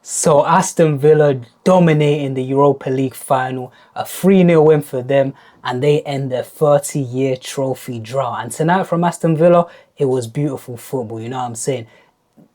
So Aston Villa dominating the Europa League final, a 3-0 win for them, and they end their 30-year trophy drought. And tonight from Aston Villa, it was beautiful football, you know what I'm saying?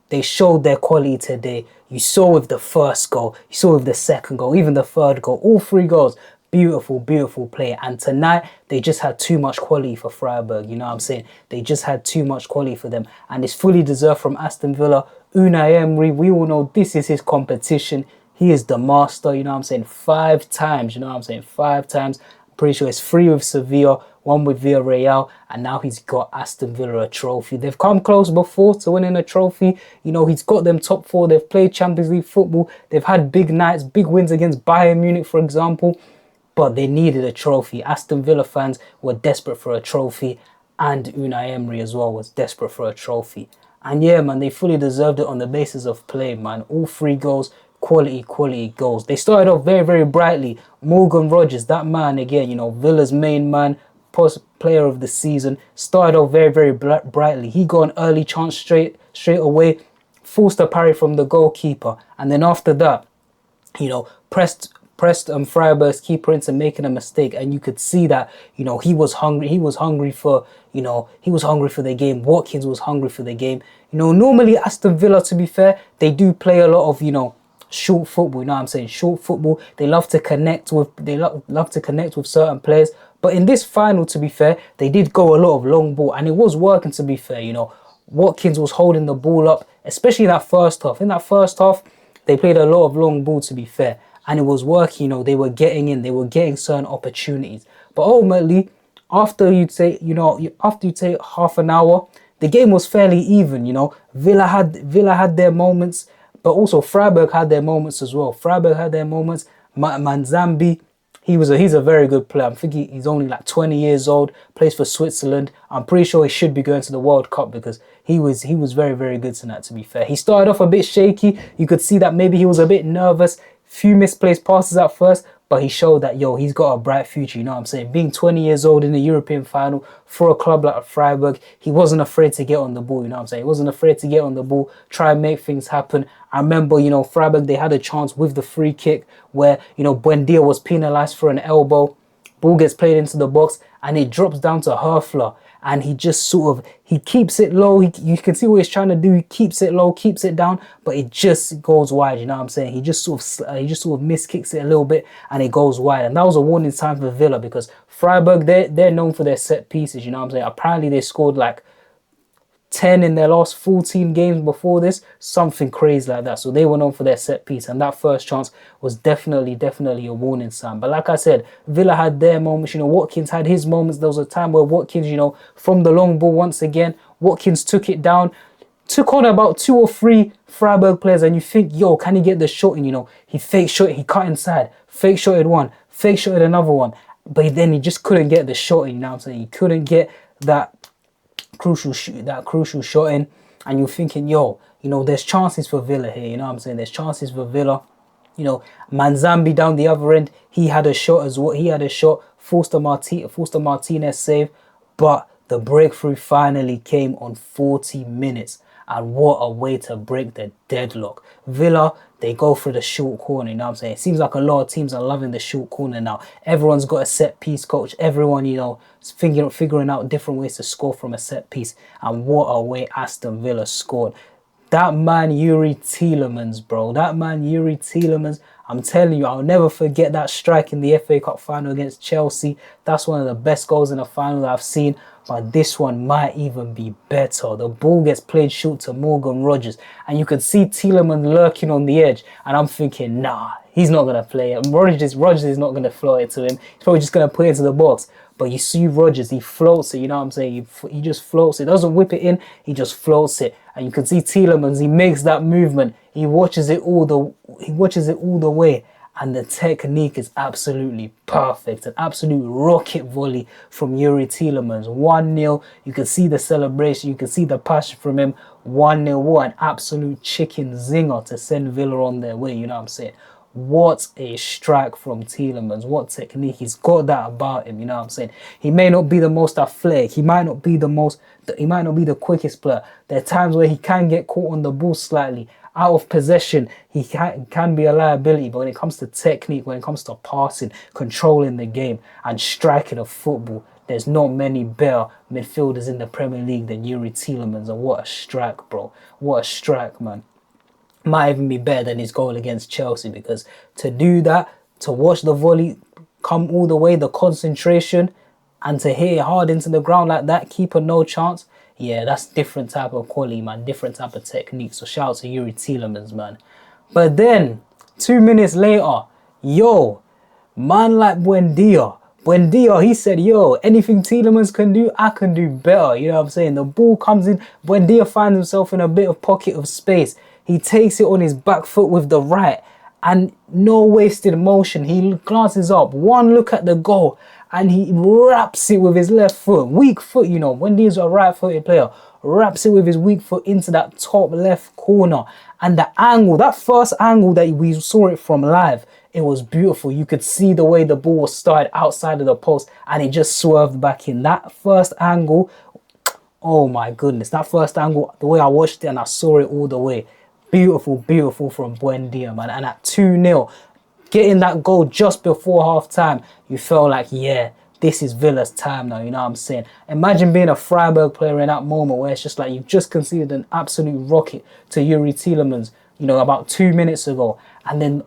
They showed their quality today. You saw with the first goal, you saw with the second goal, even the third goal, all three goals. Beautiful, beautiful play. And tonight, they just had too much quality for Freiburg, you know what I'm saying? They just had too much quality for them. And it's fully deserved from Aston Villa. Unai Emery, we all know this is his competition. He is the master, you know what I'm saying? 5 times, you know what I'm saying? 5 times. I'm pretty sure it's 3 with Sevilla, 1 with Villarreal, and now he's got Aston Villa a trophy. They've come close before to winning a trophy. You know, he's got them top 4. They've played Champions League football. They've had big nights, big wins against Bayern Munich, for example. But they needed a trophy. Aston Villa fans were desperate for a trophy, and Unai Emery as well was desperate for a trophy. And yeah, man, they fully deserved it on the basis of play, man. All 3 goals, quality goals. They started off very, very brightly. Morgan Rodgers, that man again, you know, Villa's main man, player of the season, started off very, very brightly. He got an early chance straight away, forced a parry from the goalkeeper, and then after that, you know, pressed Freiburg's keeper into making a mistake, and you could see that, you know, he was hungry. He was hungry for, you know, he was hungry for the game. Watkins was hungry for the game. You know, normally Aston Villa, to be fair, they do play a lot of, you know, short football. You know what I'm saying? Short football. They love to connect with. They love to connect with certain players. But in this final, to be fair, they did go a lot of long ball, and it was working. To be fair, you know, Watkins was holding the ball up, especially in that first half. In that first half, they played a lot of long ball. To be fair. And it was working, you know, they were getting in, they were getting certain opportunities. But ultimately, after you take half an hour, the game was fairly even, you know. Villa had their moments, but also Freiburg had their moments as well. Freiburg had their moments. Manzambi, he's a very good player. I'm thinking he's only like 20 years old, plays for Switzerland. I'm pretty sure he should be going to the World Cup because he was very, very good tonight, to be fair. He started off a bit shaky. You could see that maybe he was a bit nervous. Few misplaced passes at first, but he showed that, yo, he's got a bright future, you know what I'm saying? Being 20 years old in the European final for a club like Freiburg, he wasn't afraid to get on the ball, you know what I'm saying? He wasn't afraid to get on the ball, try and make things happen. I remember, you know, Freiburg, they had a chance with the free kick where, you know, Buendia was penalised for an elbow. Ball gets played into the box and it drops down to Herfler. And he just he keeps it low. You can see what he's trying to do. He keeps it low, keeps it down, but it just goes wide. You know what I'm saying? He just sort of miskicks it a little bit and it goes wide. And that was a warning sign for Villa because Freiburg, they're known for their set pieces. You know what I'm saying? Apparently they scored like 10 in their last 14 games before this, something crazy like that. So they were known for their set piece, and that first chance was definitely a warning sign. But like I said, Villa had their moments. You know, Watkins had his moments. There was a time where Watkins, you know, from the long ball once again, Watkins took it down, took on about 2 or 3 Freiburg players, and you think, yo, can he get the shot in? You know, he fake shot, he cut inside, fake shotted one, fake shotted another one, but then he just couldn't get the shot in. You know what I'm saying? He couldn't get that crucial shot in, and you're thinking, yo, you know, there's chances for Villa here, you know what I'm saying? There's chances for Villa. You know, Manzambi down the other end, he had a shot as well. He had a shot, forced a Martinez save, but the breakthrough finally came on 40 minutes. And what a way to break the deadlock. Villa, they go for the short corner, you know what I'm saying? It seems like a lot of teams are loving the short corner now. Everyone's got a set piece coach. Everyone, you know, is figuring out different ways to score from a set piece. And what a way Aston Villa scored. That man, Youri Tielemans, bro. That man, Youri Tielemans. I'm telling you, I'll never forget that strike in the FA Cup final against Chelsea. That's one of the best goals in a final that I've seen. But this one might even be better. The ball gets played short to Morgan Rodgers. And you could see Tielemans lurking on the edge. And I'm thinking, nah, he's not going to play it. Rodgers is not going to float it to him. He's probably just going to put it into the box. But you see Rodgers, he floats it, you know what I'm saying? He just floats it. Doesn't whip it in, he just floats it. And you can see Tielemans, he makes that movement. He watches it all the way. And the technique is absolutely perfect. An absolute rocket volley from Youri Tielemans. 1-0. You can see the celebration. You can see the passion from him. 1-0. What an absolute chicken zinger to send Villa on their way. You know what I'm saying? What a strike from Tielemans. What technique. He's got that about him. You know what I'm saying? He may not be the most athletic. He might not be the quickest player. There are times where he can get caught on the ball slightly. Out of possession, he can be a liability, but when it comes to technique, when it comes to passing, controlling the game, and striking of football, there's not many better midfielders in the Premier League than Youri Tielemans. And what a strike, bro. What a strike, man. Might even be better than his goal against Chelsea, because to do that, to watch the volley come all the way, the concentration, and to hit it hard into the ground like that, keeper no chance. Yeah, that's different type of quality, man. Different type of technique. So shout out to Youri Tielemans, man. But then, 2 minutes later, yo, man like Buendia, he said, yo, anything Tielemans can do, I can do better. You know what I'm saying? The ball comes in. Buendia finds himself in a bit of pocket of space. He takes it on his back foot with the right. And no wasted motion. He glances up. One look at the goal. And he wraps it with his left foot. Weak foot, you know. Buendia's a right-footed player. Wraps it with his weak foot into that top left corner. And the angle, that first angle that we saw it from live, it was beautiful. You could see the way the ball was started outside of the post and it just swerved back in. That first angle, oh my goodness. That first angle, the way I watched it and I saw it all the way. Beautiful, beautiful from Buendia, man. And at 2-0, getting that goal just before half-time, you felt like, yeah, this is Villa's time now, you know what I'm saying? Imagine being a Freiburg player in that moment where it's just like you've just conceded an absolute rocket to Youri Tielemans, you know, about 2 minutes ago. And then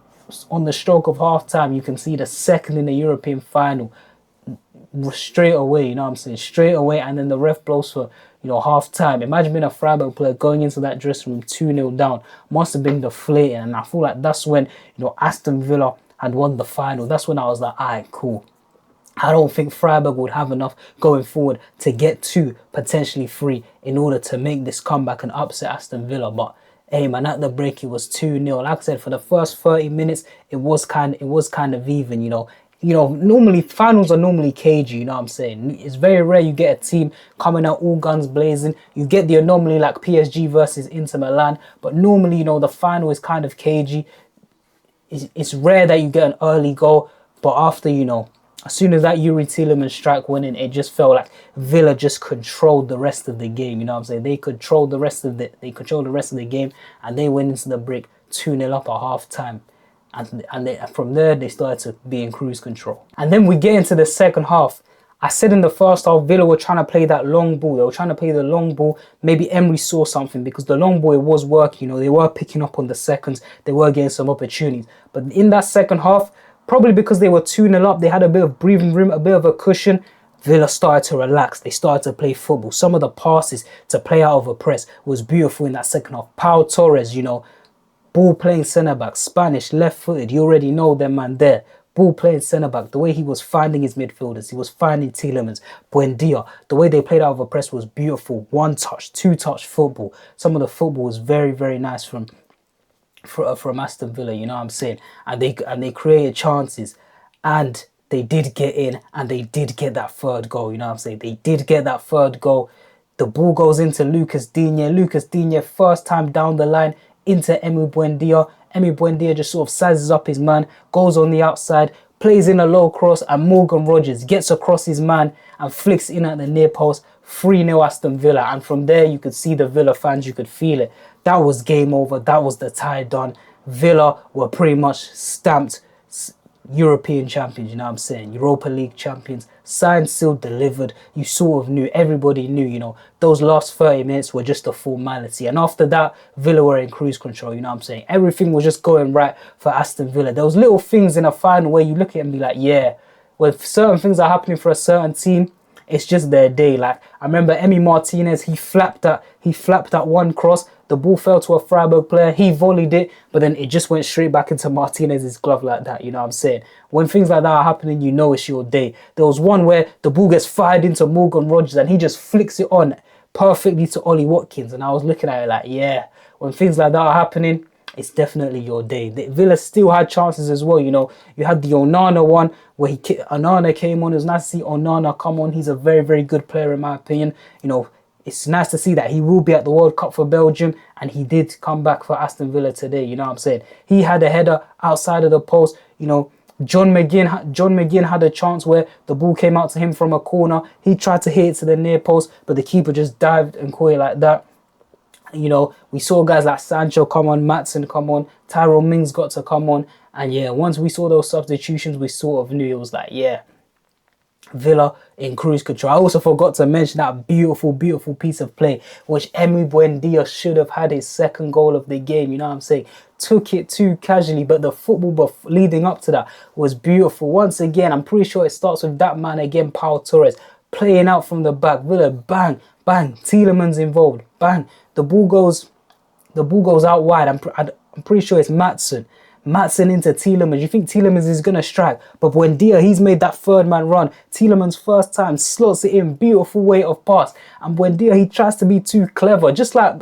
on the stroke of half-time, you can see the second in the European final straight away, you know what I'm saying? Straight away, and then the ref blows for, you know, half-time. Imagine being a Freiburg player going into that dressing room 2-0 down. Must have been deflating. And I feel like that's when, you know, Aston Villa had won the final. That's when I was like, all right, cool. I don't think Freiburg would have enough going forward to get 2, potentially 3, in order to make this comeback and upset Aston Villa. But hey, man, at the break, it was 2-0. Like I said, for the first 30 minutes, it was kind of even, you know. You know, normally, finals are normally cagey, you know what I'm saying? It's very rare you get a team coming out all guns blazing. You get the anomaly like PSG versus Inter Milan. But normally, you know, the final is kind of cagey. It's rare that you get an early goal. But after, you know, as soon as that Youri Tielemans strike went in, it just felt like Villa just controlled the rest of the game. You know what I'm saying? They controlled the rest of the game, and they went into the break 2-0 up at half-time. And from there, they started to be in cruise control. And then we get into the second half. I said in the first half, Villa were trying to play that long ball. They were trying to play the long ball. Maybe Emery saw something because the long ball, it was working. You know, they were picking up on the seconds. They were getting some opportunities. But in that second half, probably because they were 2-0 up, they had a bit of breathing room, a bit of a cushion. Villa started to relax. They started to play football. Some of the passes to play out of a press was beautiful in that second half. Pau Torres, you know, ball playing centre-back, Spanish, left-footed. You already know them, man, there. Ball playing centre-back. The way he was finding his midfielders. He was finding Tielemans, Buendia. The way they played out of a press was beautiful. 1-touch, 2-touch football. Some of the football was very, very nice from Aston Villa, you know what I'm saying? And they created chances. And they did get in. And they did get that third goal, you know what I'm saying? They did get that third goal. The ball goes into Lucas Digne. Lucas Digne, first time down the line, into Emi Buendia. Emi Buendia just sort of sizes up his man, goes on the outside, plays in a low cross, and Morgan Rodgers gets across his man and flicks in at the near post. 3-0 Aston Villa. And from there, you could see the Villa fans, you could feel it. That was game over. That was the tie done. Villa were pretty much stamped European champions, you know what I'm saying? Europa League champions, signed, sealed, delivered. You sort of knew, everybody knew, you know, those last 30 minutes were just a formality. And after that, Villa were in cruise control, you know what I'm saying? Everything was just going right for Aston Villa. There was little things in a final where you look at it and be like, yeah, when certain things are happening for a certain team, it's just their day. Like, I remember Emi Martinez, he flapped that one cross. The ball fell to a Freiburg player. He volleyed it, but then it just went straight back into Martinez's glove like that. You know what I'm saying? When things like that are happening, you know it's your day. There was one where the ball gets fired into Morgan Rodgers and he just flicks it on perfectly to Ollie Watkins. And I was looking at it like, yeah, when things like that are happening, it's definitely your day. The Villa still had chances as well, you know. You had the Onana one where Onana came on. It was nice to see Onana come on. He's a very, very good player in my opinion. You know, it's nice to see that he will be at the World Cup for Belgium, and he did come back for Aston Villa today, you know what I'm saying? He had a header outside of the post, you know. John McGinn had a chance where the ball came out to him from a corner. He tried to hit it to the near post, but the keeper just dived and caught it like that. You know, we saw guys like Sancho come on, Matson come on, Tyrone Mings got to come on. And yeah, once we saw those substitutions, we sort of knew it was like, yeah, Villa in cruise control. I also forgot to mention that beautiful, beautiful piece of play, which Emi Buendia should have had his second goal of the game. You know what I'm saying? Took it too casually, but the football leading up to that was beautiful. Once again, I'm pretty sure it starts with that man again, Pau Torres, playing out from the back. Villa, bang, bang. Tielemans involved, bang. The ball goes out wide. I'm pretty sure it's Matson. Matson into Tielemans. You think Tielemans is going to strike. But Buendia, he's made that third man run. Tielemans first time slots it in. Beautiful way of pass. And Buendia, he tries to be too clever. Just like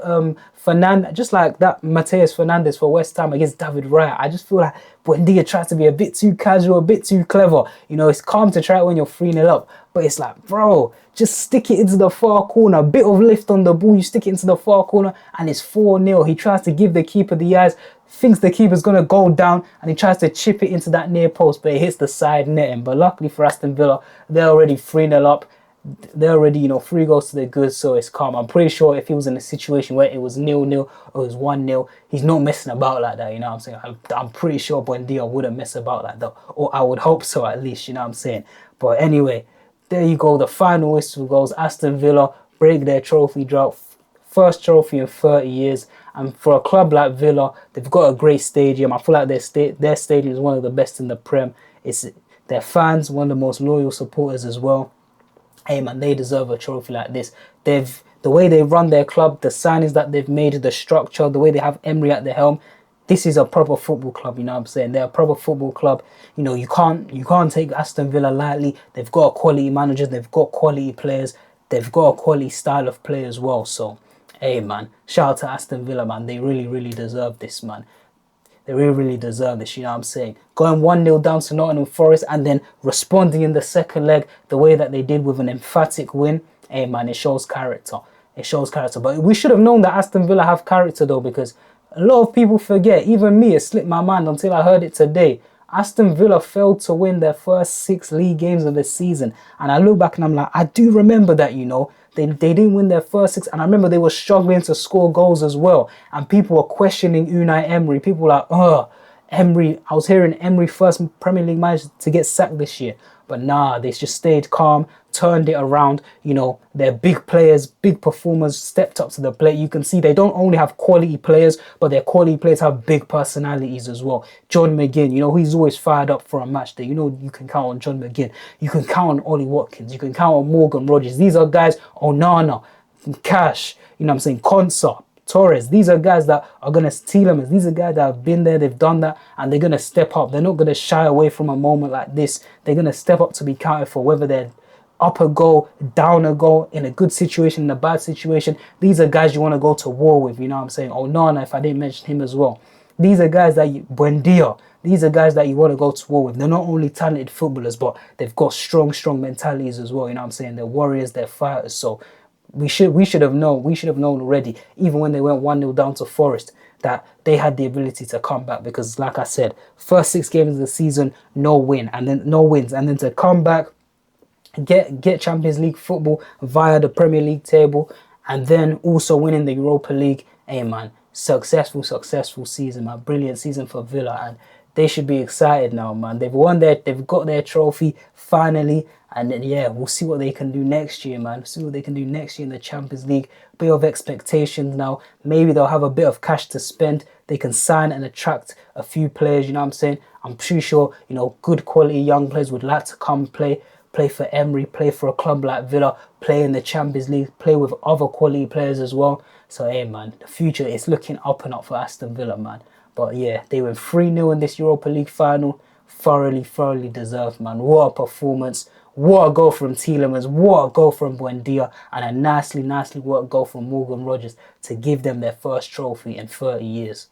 just like that Mateus Fernandes for West Ham against David Raya. I just feel like Buendia tries to be a bit too casual, a bit too clever. You know, it's calm to try it when you're 3-0 up. But it's like, bro, just stick it into the far corner. A bit of lift on the ball. You stick it into the far corner and it's 4-0. He tries to give the keeper the eyes. Thinks the keeper's going to go down and he tries to chip it into that near post, but it hits the side netting. But luckily for Aston Villa, they're already 3-0 up. They're already, you know, 3 goals to the good, so it's calm. I'm pretty sure if he was in a situation where it was 0-0 or it was 1-0, he's not messing about like that, you know what I'm saying? I'm pretty sure Buendia wouldn't mess about like that, or I would hope so at least, you know what I'm saying? But anyway, there you go. The final whistle goes. Aston Villa break their trophy drought. First trophy in 30 years. And for a club like Villa, they've got a great stadium. I feel like their stadium is one of the best in the Prem. It's their fans, one of the most loyal supporters as well. Hey man, they deserve a trophy like this. The way they run their club, the signings that they've made, the structure, the way they have Emery at the helm. This is a proper football club, you know what I'm saying? They're a proper football club. You know, you can't take Aston Villa lightly. They've got quality managers, they've got quality players, they've got a quality style of play as well. So hey man, shout out to Aston Villa, man. They really, really deserve this, man. They really, really deserve this, you know what I'm saying? Going 1-0 down to Nottingham Forest and then responding in the second leg the way that they did with an emphatic win. Hey man, it shows character. It shows character. But we should have known that Aston Villa have character though, because a lot of people forget, even me, it slipped my mind until I heard it today. Aston Villa failed to win their first 6 league games of the season. And I look back and I'm like, I do remember that, you know. They didn't win their first 6. And I remember they were struggling to score goals as well. And people were questioning Unai Emery. People were like, Emery. I was hearing Emery first Premier League manager to get sacked this year. But nah, they just stayed calm, turned it around. You know, their big players, big performers stepped up to the plate. You can see they don't only have quality players, but their quality players have big personalities as well. John McGinn, you know, he's always fired up for a match day. You know, you can count on John McGinn. You can count on Ollie Watkins. You can count on Morgan Rodgers. These are guys, Onana, Cash, you know what I'm saying, Konsa, Torres. These are guys that are going to Tielemans. These are guys that have been there, they've done that, and they're going to step up. They're not going to shy away from a moment like this. They're going to step up to be counted for, whether they're up a goal, down a goal, in a good situation, in a bad situation. These are guys you want to go to war with, you know what I'm saying? Onana, if I didn't mention him as well. These are guys that Buendia. These are guys that you want to go to war with. They're not only talented footballers, but they've got strong mentalities as well, you know what I'm saying? They're warriors, they're fighters, so we should have known already, even when they went 1-0 down to Forest, that they had the ability to come back, because like I said, first 6 games of the season, no wins, and then to come back, get Champions League football via the Premier League table, and then also winning the Europa League. Hey man, successful season, man. Brilliant season for Villa, and they should be excited now, man. They've got their trophy finally. And then, yeah, we'll see what they can do next year, man. See what they can do next year in the Champions League. Bit of expectations now. Maybe they'll have a bit of cash to spend. They can sign and attract a few players, you know what I'm saying? I'm pretty sure, you know, good quality young players would like to come play for Emery, play for a club like Villa, play in the Champions League, play with other quality players as well. So, hey, man, the future is looking up and up for Aston Villa, man. But, yeah, they went 3-0 in this Europa League final. Thoroughly deserved, man. What a performance. What a goal from Tielemans, what a goal from Buendia, and a nicely worked goal from Morgan Rodgers to give them their first trophy in 30 years.